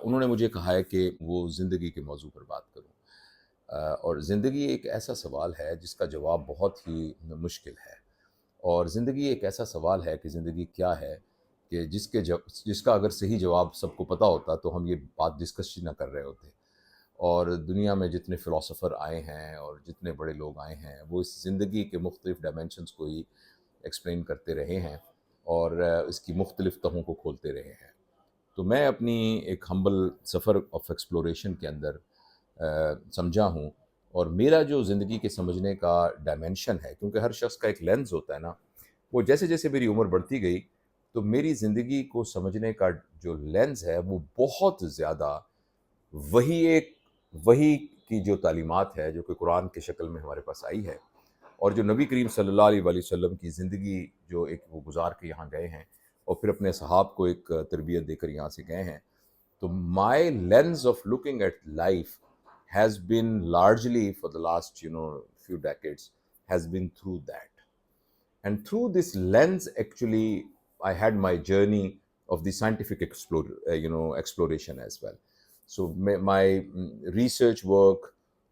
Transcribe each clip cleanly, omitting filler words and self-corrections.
انہوں نے مجھے کہا ہے کہ وہ زندگی کے موضوع پر بات کروں، اور زندگی ایک ایسا سوال ہے جس کا جواب بہت ہی مشکل ہے، اور زندگی ایک ایسا سوال ہے کہ زندگی کیا ہے کہ جس کا اگر صحیح جواب سب کو پتہ ہوتا تو ہم یہ بات ڈسکس ہی نہ کر رہے ہوتے۔ اور دنیا میں جتنے فلاسفر آئے ہیں اور جتنے بڑے لوگ آئے ہیں وہ اس زندگی کے مختلف ڈائمینشنز کو ہی ایکسپلین کرتے رہے ہیں، اور اس کی مختلف تہوں کو کھولتے رہے ہیں۔ تو میں اپنی ایک ہمبل سفر آف ایکسپلوریشن کے اندر سمجھا ہوں، اور میرا جو زندگی کے سمجھنے کا ڈائمینشن ہے، کیونکہ ہر شخص کا ایک لینز ہوتا ہے نا، وہ جیسے جیسے میری عمر بڑھتی گئی تو میری زندگی کو سمجھنے کا جو لینز ہے وہ بہت زیادہ وہی کی جو تعلیمات ہے جو کہ قرآن کے شکل میں ہمارے پاس آئی ہے، اور جو نبی کریم صلی اللہ علیہ وآلہ وسلم کی زندگی جو ایک وہ گزار کے یہاں گئے ہیں اور پھر اپنے صحاب کو ایک تربیت دے کر یہاں سے گئے ہیں، تو my lens of looking at life has been largely for the last few decades has been through that. And through this lens actually I had my journey of the scientific exploration as well. So my research work,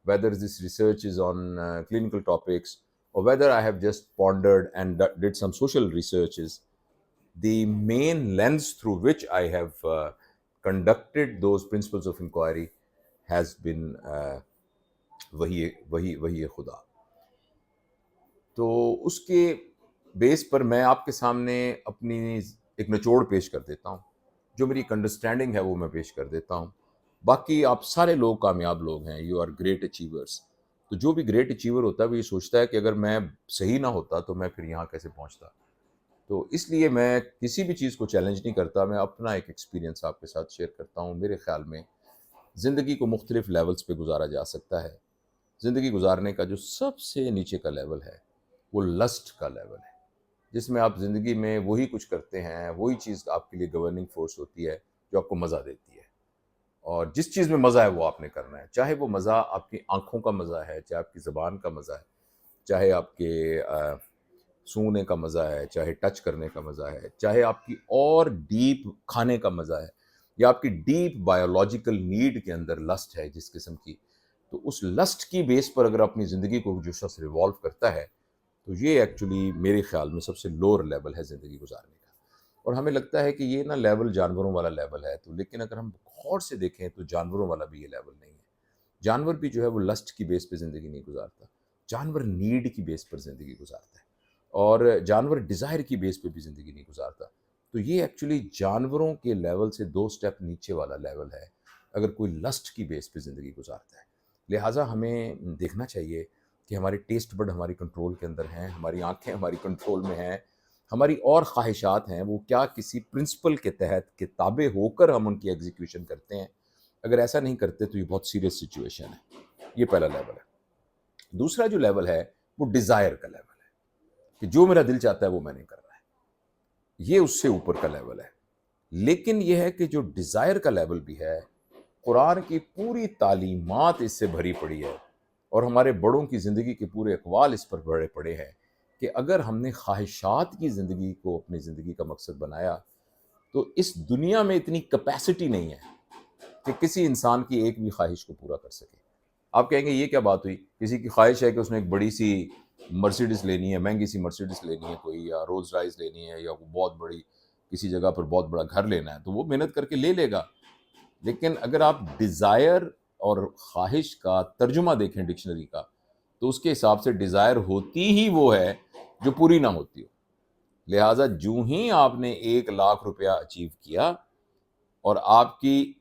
whether this research is on clinical topics or whether I have just pondered and did some social researches, the main lens through which I have conducted those principles of inquiry has been وہی خدا۔ تو اس کے بیس پر میں آپ کے سامنے اپنی ایک نچوڑ پیش کر دیتا ہوں، جو میری ایک انڈرسٹینڈنگ ہے وہ میں پیش کر دیتا ہوں۔ باقی آپ سارے لوگ کامیاب لوگ ہیں، یو آر گریٹ اچیورس۔ تو جو بھی گریٹ اچیور ہوتا ہے وہ یہ سوچتا ہے کہ اگر میں صحیح نہ ہوتا تو میں پھر یہاں کیسے پہنچتا۔ تو اس لیے میں کسی بھی چیز کو چیلنج نہیں کرتا، میں اپنا ایک ایکسپیرینس آپ کے ساتھ شیئر کرتا ہوں۔ میرے خیال میں زندگی کو مختلف لیولز پہ گزارا جا سکتا ہے۔ زندگی گزارنے کا جو سب سے نیچے کا لیول ہے وہ لسٹ کا لیول ہے، جس میں آپ زندگی میں وہی کچھ کرتے ہیں، وہی چیز آپ کے لیے گورننگ فورس ہوتی ہے جو آپ کو مزہ دیتی ہے، اور جس چیز میں مزہ ہے وہ آپ نے کرنا ہے، چاہے وہ مزہ آپ کی آنکھوں کا مزہ ہے، چاہے آپ کی زبان کا مزہ ہے، چاہے آپ کے سونگنے کا مزہ ہے، چاہے ٹچ کرنے کا مزہ ہے، چاہے آپ کی اور ڈیپ کھانے کا مزہ ہے، یا آپ کی ڈیپ بایولوجیکل نیڈ کے اندر لسٹ ہے جس قسم کی۔ تو اس لسٹ کی بیس پر اگر اپنی زندگی کو جو شخص ریوالو کرتا ہے تو یہ ایکچولی میرے خیال میں سب سے لوور لیول ہے زندگی گزارنے کا۔ اور ہمیں لگتا ہے کہ یہ نا لیول جانوروں والا لیول ہے، تو لیکن اگر ہم غور سے دیکھیں تو جانوروں والا بھی یہ لیول نہیں ہے۔ جانور بھی جو ہے وہ لسٹ کی بیس پہ زندگی نہیں گزارتا، جانور نیڈ کی بیس پر زندگی گزارتا ہے، اور جانور ڈیزائر کی بیس پہ بھی زندگی نہیں گزارتا۔ تو یہ ایکچولی جانوروں کے لیول سے 2 سٹیپ نیچے والا لیول ہے اگر کوئی لسٹ کی بیس پہ زندگی گزارتا ہے۔ لہٰذا ہمیں دیکھنا چاہیے کہ ہمارے ٹیسٹ بڈ ہماری کنٹرول کے اندر ہیں، ہماری آنکھیں ہماری کنٹرول میں ہیں، ہماری اور خواہشات ہیں وہ کیا کسی پرنسپل کے تحت کے تابع ہو کر ہم ان کی ایگزیکیوشن کرتے ہیں۔ اگر ایسا نہیں کرتے تو یہ بہت سیریس سچویشن ہے۔ یہ پہلا لیول ہے۔ دوسرا جو لیول ہے وہ ڈیزائر کا لیول ہے، کہ جو میرا دل چاہتا ہے وہ میں نے کرنا ہے۔ یہ اس سے اوپر کا لیول ہے۔ لیکن یہ ہے کہ جو ڈیزائر کا لیول بھی ہے، قرآن کی پوری تعلیمات اس سے بھری پڑی ہے، اور ہمارے بڑوں کی زندگی کے پورے اقوال اس پر بھرے پڑے ہیں کہ اگر ہم نے خواہشات کی زندگی کو اپنی زندگی کا مقصد بنایا تو اس دنیا میں اتنی کیپیسٹی نہیں ہے کہ کسی انسان کی ایک بھی خواہش کو پورا کر سکے۔ آپ کہیں گے یہ کیا بات ہوئی، کسی کی خواہش ہے کہ اس نے ایک بڑی سی مرسیڈس لینی ہے، مہنگی سی مرسیڈس لینی ہے کوئی، یا رولز رائس لینی ہے، یا بہت بڑی کسی جگہ پر بہت بڑا گھر لینا ہے، تو وہ محنت کر کے لے لے گا۔ لیکن اگر آپ ڈیزائر اور خواہش کا ترجمہ دیکھیں ڈکشنری کا، تو اس کے حساب سے ڈیزائر ہوتی ہی وہ ہے جو پوری نہ ہوتی ہو۔ لہٰذا جو ہی آپ نے 1,00,000 روپیہ اچیو کیا اور آپ کی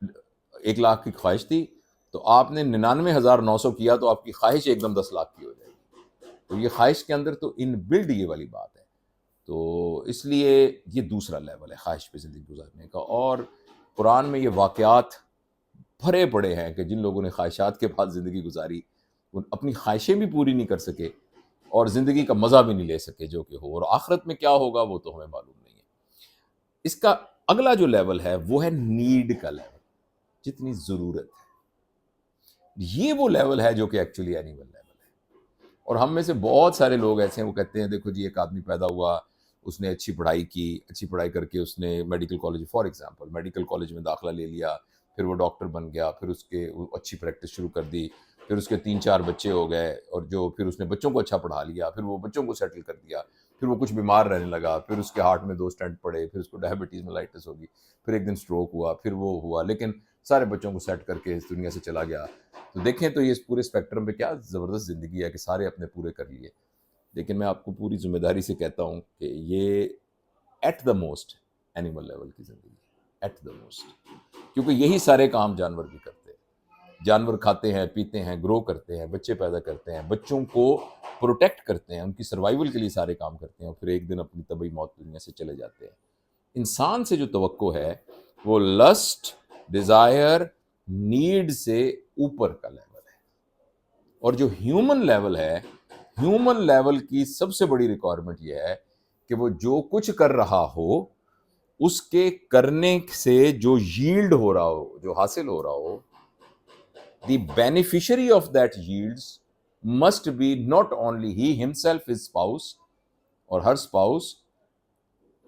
1,00,000 کی خواہش تھی، تو آپ نے 99,900 کیا تو آپ کی خواہش ایک دم 10,00,000 کی ہو جائے گی۔ تو یہ خواہش کے اندر تو ان بلڈ یہ والی بات ہے۔ تو اس لیے یہ دوسرا لیول ہے خواہش پہ زندگی گزارنے کا۔ اور قرآن میں یہ واقعات بھرے پڑے ہیں کہ جن لوگوں نے خواہشات کے بعد زندگی گزاری وہ اپنی خواہشیں بھی پوری نہیں کر سکے اور زندگی کا مزہ بھی نہیں لے سکے جو کہ ہو، اور آخرت میں کیا ہوگا وہ تو ہمیں معلوم نہیں ہے۔ اس کا اگلا جو لیول ہے وہ ہے نیڈ کا لیول، جتنی ضرورت ہے۔ یہ وہ لیول ہے جو کہ ایکچولی اینیمل لیول ہے۔ اور ہم میں سے بہت سارے لوگ ایسے ہیں وہ کہتے ہیں دیکھو جی ایک آدمی پیدا ہوا، اس نے اچھی پڑھائی کی، اچھی پڑھائی کر کے اس نے medical college, for example medical college میں داخلہ لے لیا، پھر وہ ڈاکٹر بن گیا، پھر اس کے اچھی پریکٹس شروع کر دی، پھر اس کے 3-4 بچے ہو گئے، اور پھر اس نے بچوں کو اچھا پڑھا لیا، پھر وہ بچوں کو سیٹل کر دیا، پھر وہ کچھ بیمار رہنے لگا، پھر اس کے ہارٹ میں 2 اسٹنٹ پڑے، پھر اس کو ڈائبٹیز ملائٹس ہوگی، پھر ایک دن سٹروک ہوا، پھر وہ ہوا، لیکن سارے بچوں کو سیٹ کر کے اس دنیا سے چلا گیا۔ تو دیکھیں تو یہ اس پورے اسپیکٹرم پہ کیا زبردست زندگی ہے کہ سارے اپنے پورے کر لیے۔ لیکن میں آپ کو پوری ذمہ داری سے کہتا ہوں کہ یہ at the most animal level کی زندگی ہے، ایٹ دا موسٹ، کیونکہ یہی سارے کام جانور بھی کرتے ہیں۔ جانور کھاتے ہیں، پیتے ہیں، گرو کرتے ہیں، بچے پیدا کرتے ہیں، بچوں کو پروٹیکٹ کرتے ہیں، ان کی سروائیول کے لیے سارے کام کرتے ہیں، اور پھر ایک دن اپنی طبعی موت دنیا سے چلے جاتے ہیں۔ انسان سے جو توقع ہے وہ لسٹ، ڈیزائر، نیڈ سے اوپر کا لیول ہے، اور جو ہیومن لیول ہے، ہیومن لیول کی سب سے بڑی ریکوائرمنٹ یہ ہے کہ وہ جو کچھ کر رہا ہو، اس کے کرنے سے جو ییلڈ ہو رہا ہو، جو حاصل ہو رہا ہو، the beneficiary of that yields must be not only he himself, his spouse or her spouse,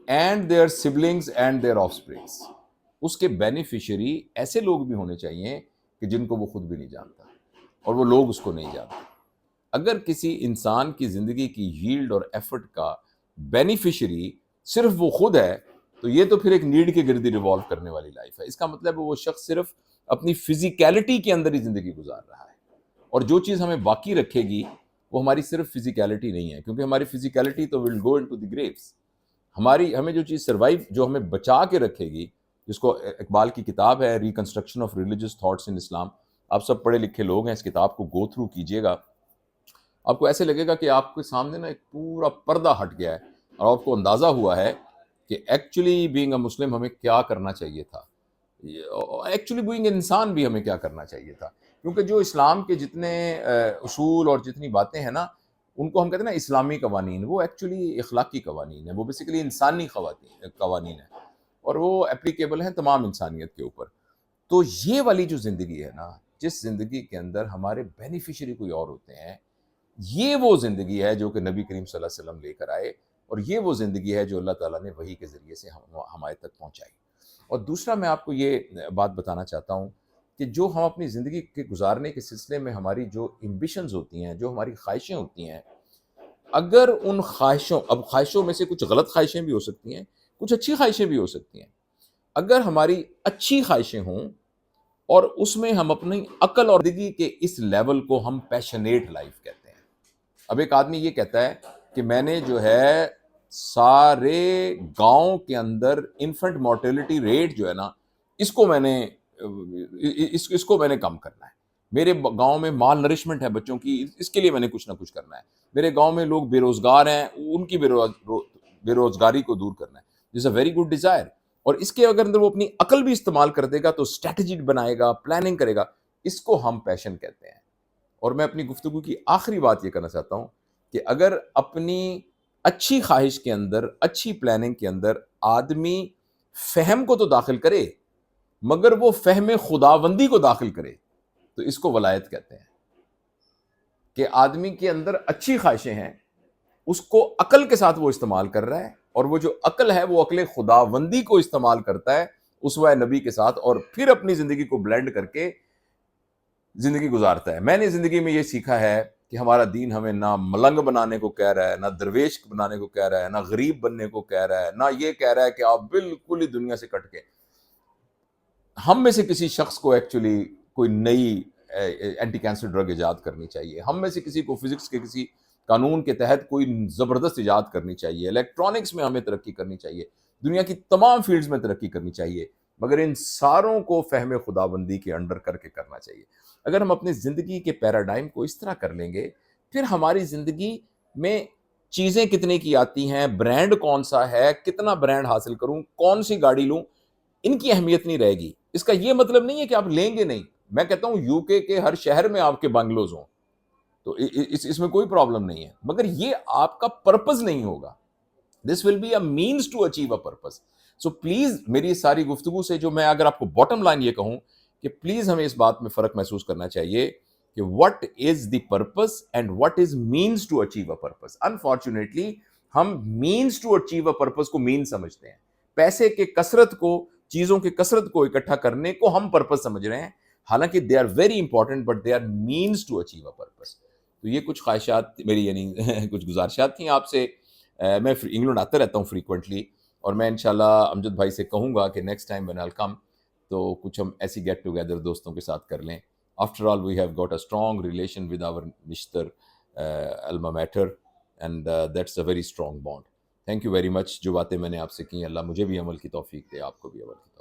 and their siblings and their offsprings. اس کے بینیفیشری ایسے لوگ بھی ہونے چاہیے کہ جن کو وہ خود بھی نہیں جانتا، اور وہ لوگ اس کو نہیں جانتے۔ اگر کسی انسان کی زندگی کی ییلڈ اور ایفرٹ کا بینیفیشری صرف وہ خود ہے، تو یہ تو پھر ایک نیڈ کے گردی ریوالو کرنے والی لائف ہے۔ اس کا مطلب ہے وہ شخص صرف اپنی فزیکیلٹی کے اندر ہی زندگی گزار رہا ہے، اور جو چیز ہمیں باقی رکھے گی وہ ہماری صرف فزیکیلٹی نہیں ہے، کیونکہ ہماری فزیکیلٹی تو ول گو انٹو دی گریوز۔ ہمیں جو چیز سروائیو، جو ہمیں بچا کے رکھے گی، جس کو اقبال کی کتاب ہے reconstruction of religious thoughts in Islam, آپ سب پڑھے لکھے لوگ ہیں، اس کتاب کو گو تھرو کیجئے گا، آپ کو ایسے لگے گا کہ آپ کے سامنے نا ایک پورا پردہ ہٹ گیا ہے، اور آپ کو اندازہ ہوا ہے کہ ایکچولی بینگ اے مسلم ہمیں کیا کرنا چاہیے تھا، ایکچولی بینگ انسان بھی ہمیں کیا کرنا چاہیے تھا۔ کیونکہ جو اسلام کے جتنے اصول اور جتنی باتیں ہیں نا، ان کو ہم کہتے ہیں نا اسلامی قوانین، وہ ایکچولی اخلاقی قوانین ہیں، وہ بیسیکلی انسانی قوانین ہیں، اور وہ اپلیکیبل ہیں تمام انسانیت کے اوپر۔ تو یہ والی جو زندگی ہے نا، جس زندگی کے اندر ہمارے بینیفیشری کوئی اور ہوتے ہیں، یہ وہ زندگی ہے جو کہ نبی کریم صلی اللہ علیہ وسلم لے کر آئے، اور یہ وہ زندگی ہے جو اللہ تعالیٰ نے وحی کے ذریعے سے ہمارے تک پہنچائی۔ اور دوسرا میں آپ کو یہ بات بتانا چاہتا ہوں کہ جو ہم اپنی زندگی کے گزارنے کے سلسلے میں ہماری جو ایمبیشنز ہوتی ہیں، جو ہماری خواہشیں ہوتی ہیں، اگر ان خواہشوں میں سے کچھ غلط خواہشیں بھی ہو سکتی ہیں، کچھ اچھی خواہشیں بھی ہو سکتی ہیں، اگر ہماری اچھی خواہشیں ہوں اور اس میں ہم اپنی عقل اور زندگی کے اس لیول کو ہم پیشنیٹ لائف کہتے ہیں۔ اب ایک آدمی یہ کہتا ہے کہ میں نے جو ہے سارے گاؤں کے اندر انفنٹ مورٹیلٹی ریٹ جو ہے نا، اس کو میں نے کم کرنا ہے، میرے گاؤں میں مال نرشمنٹ ہے بچوں کی، اس کے لیے میں نے کچھ نہ کچھ کرنا ہے، میرے گاؤں میں لوگ بے روزگار ہیں، ان کی بے روزگاری کو دور کرنا ہے۔ دس اے ویری گڈ ڈیزائر، اور اس کے اگر وہ اپنی عقل بھی استعمال کر دے گا تو اسٹریٹجی بنائے گا، پلاننگ کرے گا، اس کو ہم پیشن کہتے ہیں۔ اور میں اپنی گفتگو کی آخری بات یہ کرنا چاہتا ہوں کہ اگر اپنی اچھی خواہش کے اندر، اچھی پلاننگ کے اندر آدمی فہم کو تو داخل کرے، مگر وہ فہم خداوندی کو داخل کرے، تو اس کو ولایت کہتے ہیں۔ کہ آدمی کے اندر اچھی خواہشیں ہیں، اس کو عقل کے ساتھ وہ استعمال کر رہا ہے، اور وہ جو عقل ہے وہ عقل خداوندی کو استعمال کرتا ہے اسوہ نبی کے ساتھ، اور پھر اپنی زندگی کو بلینڈ کر کے زندگی گزارتا ہے۔ میں نے زندگی میں یہ سیکھا ہے کہ ہمارا دین ہمیں نہ ملنگ بنانے کو کہہ رہا ہے، نہ درویش بنانے کو کہہ رہا ہے، نہ غریب بننے کو کہہ رہا ہے، نہ یہ کہہ رہا ہے کہ آپ بالکل ہی دنیا سے کٹ کے۔ ہم میں سے کسی شخص کو ایکچولی کوئی نئی اینٹی کینسر ڈرگ ایجاد کرنی چاہیے، ہم میں سے کسی کو فزکس کے کسی قانون کے تحت کوئی زبردست ایجاد کرنی چاہیے، الیکٹرانکس میں ہمیں ترقی کرنی چاہیے، دنیا کی تمام فیلڈز میں ترقی کرنی چاہیے، مگر ان ساروں کو فہم خداوندی کے انڈر کر کے کرنا چاہیے۔ اگر ہم اپنی زندگی کے پیراڈائم کو اس طرح کر لیں گے، پھر ہماری زندگی میں چیزیں کتنے کی آتی ہیں، برانڈ کون سا ہے، کتنا برانڈ حاصل کروں، کون سی گاڑی لوں، ان کی اہمیت نہیں رہے گی۔ اس کا یہ مطلب نہیں ہے کہ آپ لیں گے نہیں، میں کہتا ہوں یو کے ہر شہر میں آپ کے بنگلوز ہوں، تو اس میں کوئی پرابلم نہیں ہے، مگر یہ آپ کا پرپز نہیں ہوگا۔ This will be a means to achieve a purpose. So please میری ساری گفتگو سے جو میں اگر آپ کو باٹم لائن یہ کہوں کہ پلیز ہمیں اس بات میں فرق محسوس کرنا چاہیے کہ what is the purpose and what is means to achieve a purpose۔ Unfortunately ہم means to achieve a purpose کو mean سمجھتے ہیں، پیسے کے کثرت کو چیزوں کی کثرت کو اکٹھا کرنے کو ہم پرپس سمجھ رہے ہیں، حالانکہ they are very important but they are means to achieve a purpose. تو یہ کچھ خواہشات میری، یعنی کچھ گزارشات تھیں آپ سے. میں انگلینڈ آتا رہتا ہوں فریکوینٹلی، اور میں انشاءاللہ امجد بھائی سے کہوں گا کہ نیکسٹ ٹائم وین آئی کم تو کچھ ہم ایسی گیٹ ٹوگیدر دوستوں کے ساتھ کر لیں. After all we have got a strong relation with our Nishtar alma mater, and that's a very strong bond. Thank you very much. جو باتیں میں نے آپ سے کی، اللہ مجھے بھی عمل کی توفیق دے، آپ کو بھی عمل کی.